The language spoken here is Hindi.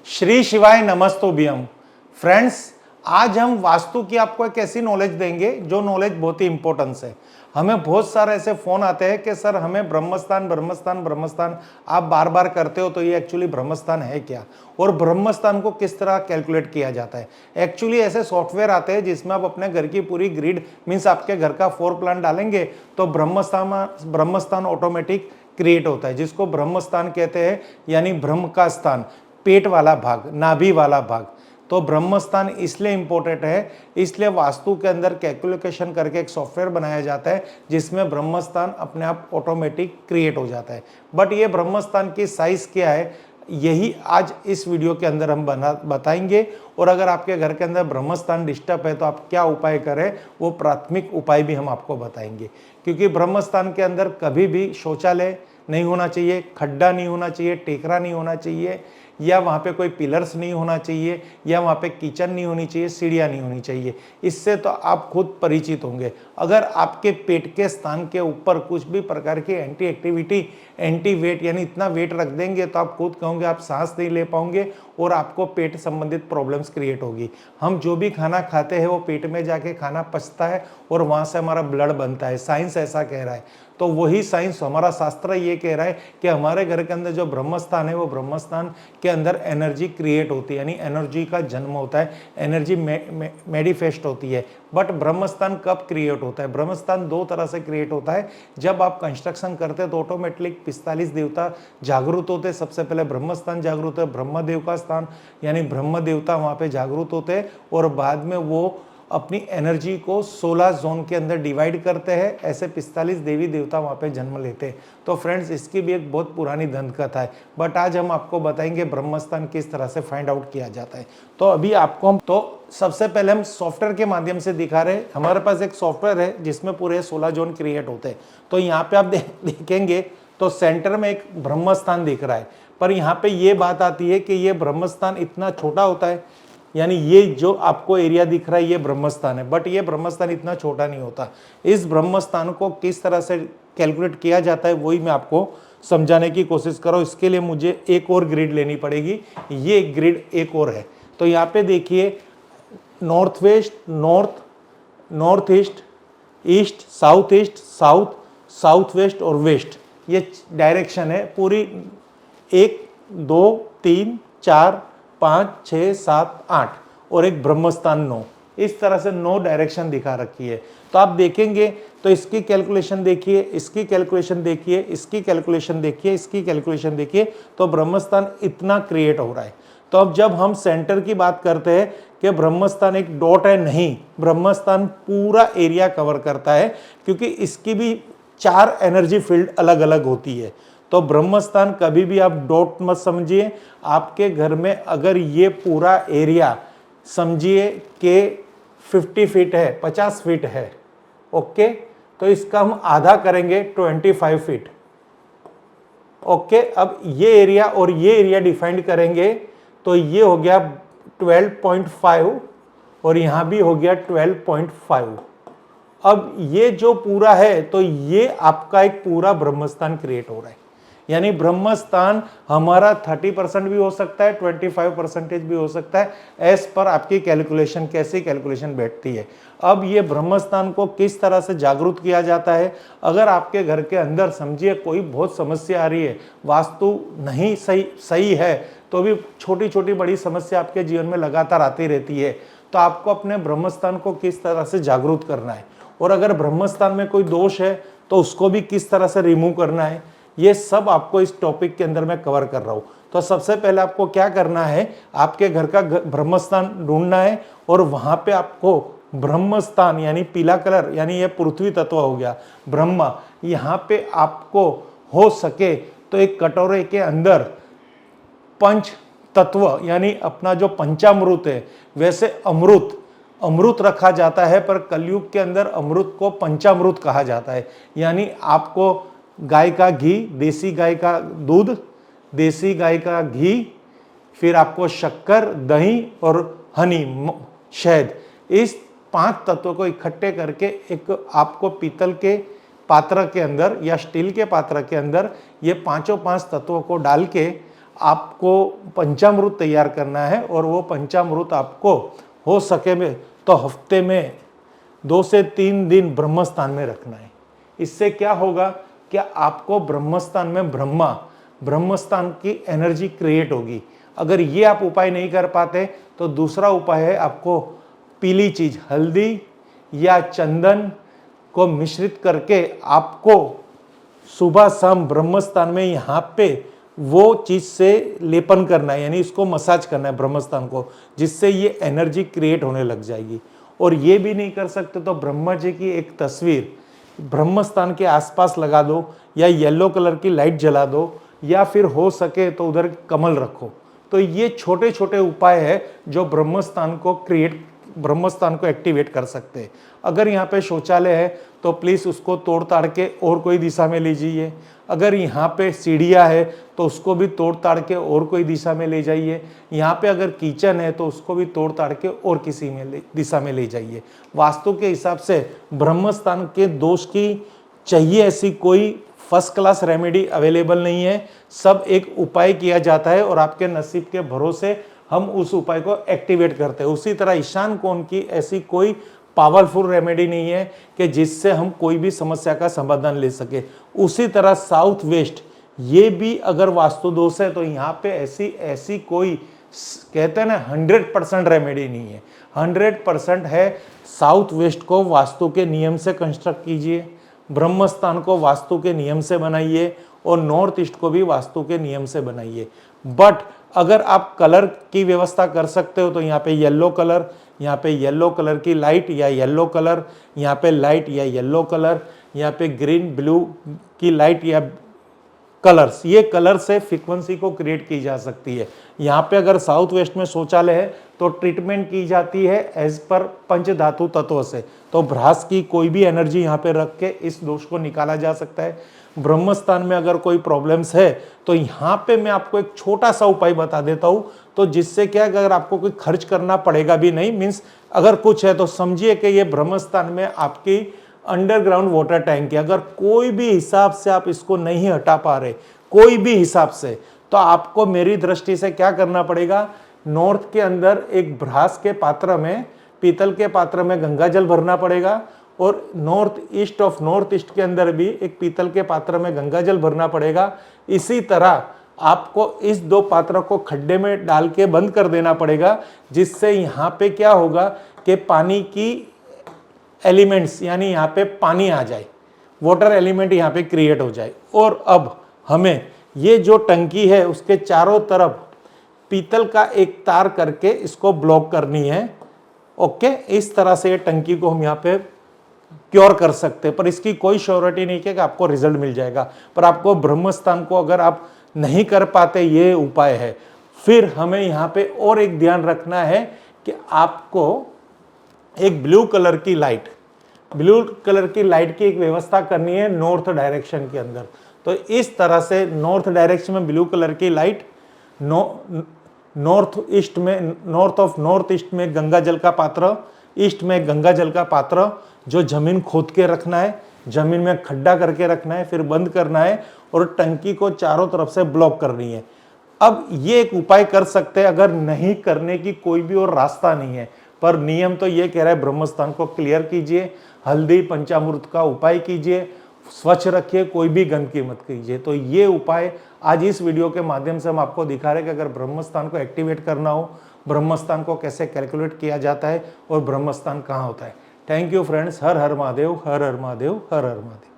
श्री शिवाय नमस्तोभ्यम। फ्रेंड्स, आज हम वास्तु की आपको एक ऐसी नॉलेज देंगे जो नॉलेज बहुत ही इंपॉर्टेंस है। हमें बहुत सारे ऐसे फोन आते हैं कि सर हमें ब्रह्मस्थान ब्रह्मस्थान ब्रह्मस्थान आप बार बार करते हो, तो ये एक्चुअली ब्रह्मस्थान है क्या और ब्रह्मस्थान को किस तरह कैलकुलेट किया जाता है। एक्चुअली ऐसे सॉफ्टवेयर आते हैं जिसमें आप अपने घर की पूरी ग्रिड मीन्स आपके घर का फ्लोर प्लान डालेंगे तो ब्रह्मस्थान ऑटोमेटिक क्रिएट होता है, जिसको ब्रह्मस्थान कहते हैं, यानी ब्रह्म का स्थान, पेट वाला भाग, नाभि वाला भाग। तो ब्रह्मस्थान इसलिए इंपॉर्टेंट है, इसलिए वास्तु के अंदर कैलकुलेशन करके एक सॉफ्टवेयर बनाया जाता है जिसमें ब्रह्मस्थान अपने आप ऑटोमेटिक क्रिएट हो जाता है। बट ये ब्रह्मस्थान की साइज क्या है, यही आज इस वीडियो के अंदर हम बताएंगे। और अगर आपके घर के अंदर ब्रह्मस्थान डिस्टर्ब है तो आप क्या उपाय करें, वो प्राथमिक उपाय भी हम आपको बताएंगे। क्योंकि ब्रह्मस्थान के अंदर कभी भी शौचालय नहीं होना चाहिए, खड्डा नहीं होना चाहिए, टेकरा नहीं होना चाहिए, या वहाँ पे कोई पिलर्स नहीं होना चाहिए, या वहाँ पे किचन नहीं होनी चाहिए, सीढ़ियाँ नहीं होनी चाहिए। इससे तो आप खुद परिचित होंगे। अगर आपके पेट के स्थान के ऊपर कुछ भी प्रकार की एंटी एक्टिविटी, एंटी वेट यानी इतना वेट रख देंगे तो आप खुद कहोगे आप सांस नहीं ले पाओगे और आपको पेट संबंधित प्रॉब्लम्स क्रिएट होगी। हम जो भी खाना खाते हैं वो पेट में जाके खाना पचता है और वहाँ से हमारा ब्लड बनता है। साइंस ऐसा कह रहा है। तो वही साइंस, हमारा शास्त्र ये कह रहा है कि हमारे घर के अंदर जो ब्रह्मस्थान है वो ब्रह्मस्थान के अंदर एनर्जी क्रिएट होती है, यानी एनर्जी का जन्म होता है, एनर्जी मैनिफेस्ट होती है। बट ब्रह्मस्थान कब क्रिएट होता है? ब्रह्मस्थान दो तरह से क्रिएट होता है। जब आप कंस्ट्रक्शन करते हैं तो ऑटोमेटिक 45 देवता जागृत होते हैं। सबसे पहले ब्रह्मस्थान जागृत है, ब्रह्मदेव का स्थान यानी ब्रह्म देवता वहाँ पे जागृत होते हैं, और बाद में वो अपनी एनर्जी को 16 जोन के अंदर डिवाइड करते हैं। ऐसे 45 देवी देवता वहाँ पे जन्म लेते हैं। तो फ्रेंड्स, इसकी भी एक बहुत पुरानी दंत कथा है। बट आज हम आपको बताएंगे ब्रह्मस्थान किस तरह से फाइंड आउट किया जाता है। तो अभी आपको सबसे पहले हम सॉफ्टवेयर के माध्यम से दिखा रहे हैं। हमारे पास एक सॉफ्टवेयर है जिसमें पूरे 16 जोन क्रिएट होते हैं। तो यहाँ पे आप देखेंगे तो सेंटर में एक ब्रह्मस्थान दिख रहा है, पर यहाँ पे ये बात आती है कि ये ब्रह्मस्थान इतना छोटा होता है, यानी ये जो आपको एरिया दिख रहा है ये ब्रह्मस्थान है, बट ये ब्रह्मस्थान इतना छोटा नहीं होता। इस ब्रह्मस्थान को किस तरह से कैलकुलेट किया जाता है वही मैं आपको समझाने की कोशिश कर रहा हूँ। इसके लिए मुझे एक और ग्रिड लेनी पड़ेगी। ये ग्रिड एक और है। तो यहाँ पे देखिए, north west, north, north east, east, south, south west और वेस्ट, ये डायरेक्शन है पूरी। 1 2 3 4 5 6 7 8 और एक ब्रह्मस्थान 9। इस तरह से 9 डायरेक्शन दिखा रखी है। तो आप देखेंगे तो इसकी कैलकुलेशन देखिए, इसकी कैलकुलेशन देखिए, इसकी कैलकुलेशन देखिए, इसकी कैलकुलेशन देखिए, तो ब्रह्मस्थान इतना क्रिएट हो रहा है। तो अब जब हम सेंटर की बात करते हैं कि ब्रह्मस्थान एक डॉट है, नहीं, ब्रह्मस्थान पूरा एरिया कवर करता है, क्योंकि इसकी भी 4 एनर्जी फील्ड अलग अलग होती है। तो ब्रह्मस्थान कभी भी आप डॉट मत समझिए। आपके घर में अगर ये पूरा एरिया समझिए कि 50 फीट है, 50 फीट है, ओके, तो इसका हम आधा करेंगे 25 फीट। ओके, अब ये एरिया और ये एरिया डिफाइंड करेंगे तो ये हो गया 12.5 और यहां भी हो गया 12.5। अब ये जो पूरा है तो ये आपका एक पूरा ब्रह्मस्थान क्रिएट हो रहा है। यानी ब्रह्मस्थान हमारा 30% भी हो सकता है, 25% भी हो सकता है, एज पर आपकी कैलकुलेशन, कैसी कैलकुलेशन बैठती है। अब ये ब्रह्मस्थान को किस तरह से जागरूक किया जाता है? अगर आपके घर के अंदर समझिए कोई बहुत समस्या आ रही है, वास्तु नहीं सही है, तो भी छोटी छोटी बड़ी समस्या आपके जीवन में लगातार आती रहती है, तो आपको अपने ब्रह्मस्थान को किस तरह से जागरूक करना है, और अगर ब्रह्मस्थान में कोई दोष है तो उसको भी किस तरह से रिमूव करना है, ये सब आपको इस टॉपिक के अंदर मैं कवर कर रहा हूं। तो सबसे पहले आपको क्या करना है, आपके घर का ब्रह्मस्थान ढूंढना है, और वहां पे आपको ब्रह्मस्थान यानी पीला कलर, यानी ये पृथ्वी तत्व हो गया ब्रह्मा, यहां पे आपको हो सके तो एक कटोरे के अंदर पंच तत्व यानी अपना जो पंचामृत है, वैसे अमृत रखा जाता है, पर कलयुग के अंदर अमृत को पंचामृत कहा जाता है। यानी आपको गाय का घी, देसी गाय का दूध, देसी गाय का घी, फिर आपको शक्कर, दही और हनी, शहद, इस 5 तत्वों को इकट्ठे करके एक आपको पीतल के पात्र के अंदर या स्टील के पात्र के अंदर ये 5 तत्वों को डाल के आपको पंचामृत तैयार करना है और वो पंचामृत आपको हो सके में तो हफ्ते में 2 से 3 दिन ब्रह्मस्थान में रखना है। इससे क्या होगा कि आपको ब्रह्मस्थान में ब्रह्मस्थान की एनर्जी क्रिएट होगी। अगर ये आप उपाय नहीं कर पाते तो दूसरा उपाय है, आपको पीली चीज हल्दी या चंदन को मिश्रित करके आपको सुबह शाम ब्रह्मस्थान में यहाँ पे वो चीज से लेपन करना है, यानी इसको मसाज करना है ब्रह्मस्थान को, जिससे ये एनर्जी क्रिएट होने लग जाएगी। और ये भी नहीं कर सकते तो ब्रह्मा जी की एक तस्वीर ब्रह्मस्थान के आसपास लगा दो या येलो कलर की लाइट जला दो या फिर हो सके तो उधर कमल रखो। तो ये छोटे छोटे उपाय है जो ब्रह्मस्थान को एक्टिवेट कर सकते हैं। अगर यहाँ पे शौचालय है तो प्लीज़ उसको तोड़ ताड़ के और कोई दिशा में ले जाइए। अगर यहाँ पे सीढ़ियाँ है तो उसको भी तोड़ ताड़ के और कोई दिशा में ले जाइए। यहाँ पे अगर किचन है तो उसको भी तोड़ ताड़ के और किसी दिशा में ले जाइए। वास्तु के हिसाब से ब्रह्मस्थान के दोष की चाहिए ऐसी कोई फर्स्ट क्लास रेमेडी अवेलेबल नहीं है। सब एक उपाय किया जाता है और आपके नसीब के भरोसे हम उस उपाय को एक्टिवेट करते हैं। उसी तरह ईशान कोण की ऐसी कोई पावरफुल रेमेडी नहीं है कि जिससे हम कोई भी समस्या का समाधान ले सके। उसी तरह साउथ वेस्ट ये भी अगर वास्तु दोष है तो यहाँ पे ऐसी कोई कहते हैं ना 100% रेमेडी नहीं है। 100% है साउथ वेस्ट को वास्तु के नियम से कंस्ट्रक्ट कीजिए, ब्रह्मस्थान को वास्तु के नियम से बनाइए और नॉर्थ ईस्ट को भी वास्तु के नियम से बनाइए। बट अगर आप कलर की व्यवस्था कर सकते हो तो यहाँ पे येलो कलर, यहाँ पे येलो कलर की लाइट या येलो कलर, यहाँ पे लाइट या येलो कलर, यहाँ पे ग्रीन ब्लू की लाइट या कलर्स, ये कलर से फ्रीक्वेंसी को क्रिएट की जा सकती है। यहाँ पे अगर साउथ वेस्ट में शौचालय है तो ट्रीटमेंट की जाती है एज पर पंच धातु तत्व से। तो भ्रास की कोई भी एनर्जी यहाँ पे रख के इस दोष को निकाला जा सकता है। ब्रह्मस्थान में अगर कोई प्रॉब्लम्स है तो यहाँ पे मैं आपको एक छोटा सा उपाय बता देता हूँ, तो जिससे क्या अगर आपको कोई खर्च करना पड़ेगा भी नहीं, मीन्स अगर कुछ है तो समझिए कि ये ब्रह्मस्थान में आपकी अंडरग्राउंड वाटर टैंक है। अगर कोई भी हिसाब से आप इसको नहीं हटा पा रहे, कोई भी हिसाब से, तो आपको मेरी दृष्टि से क्या करना पड़ेगा, नॉर्थ के अंदर एक भ्रास के पात्र में, पीतल के पात्र में गंगा जल भरना पड़ेगा और नॉर्थ ईस्ट के अंदर भी एक पीतल के पात्र में गंगा जल भरना पड़ेगा। इसी तरह आपको इस 2 पात्र को खड्डे में डाल के बंद कर देना पड़ेगा, जिससे यहाँ पे क्या होगा कि पानी की एलिमेंट्स यानी यहाँ पे पानी आ जाए, वाटर एलिमेंट यहाँ पे क्रिएट हो जाए। और अब हमें ये जो टंकी है उसके चारों तरफ पीतल का एक तार करके इसको ब्लॉक करनी है। ओके, इस तरह से ये टंकी को हम यहाँ पे क्योर कर सकते हैं, पर इसकी कोई श्योरिटी नहीं है कि आपको रिजल्ट मिल जाएगा। पर आपको ब्रह्मस्थान को अगर आप नहीं कर पाते, ये उपाय है। फिर हमें यहाँ पे और एक ध्यान रखना है कि आपको एक ब्लू कलर की लाइट की एक व्यवस्था करनी है नॉर्थ डायरेक्शन के अंदर। तो इस तरह से नॉर्थ डायरेक्शन में ब्लू कलर की लाइट, नॉर्थ ईस्ट में गंगा जल का पात्र, ईस्ट में गंगा जल का पात्र जो जमीन खोद के रखना है, जमीन में खड्डा करके रखना है, फिर बंद करना है और टंकी को चारों तरफ से ब्लॉक करनी है। अब ये एक उपाय कर सकते हैं अगर नहीं करने की कोई भी और रास्ता नहीं है, पर नियम तो ये कह रहा है ब्रह्मस्थान को क्लियर कीजिए, हल्दी पंचामृत का उपाय कीजिए, स्वच्छ रखिए, कोई भी गंदगी मत कीजिए। तो ये उपाय आज इस वीडियो के माध्यम से हम आपको दिखा रहे हैं कि अगर ब्रह्मस्थान को एक्टिवेट करना हो, ब्रह्मस्थान को कैसे कैलकुलेट किया जाता है और ब्रह्मस्थान कहाँ होता है। Thank you friends. Her her Mahadev, her her Mahadev, her her Mahadev.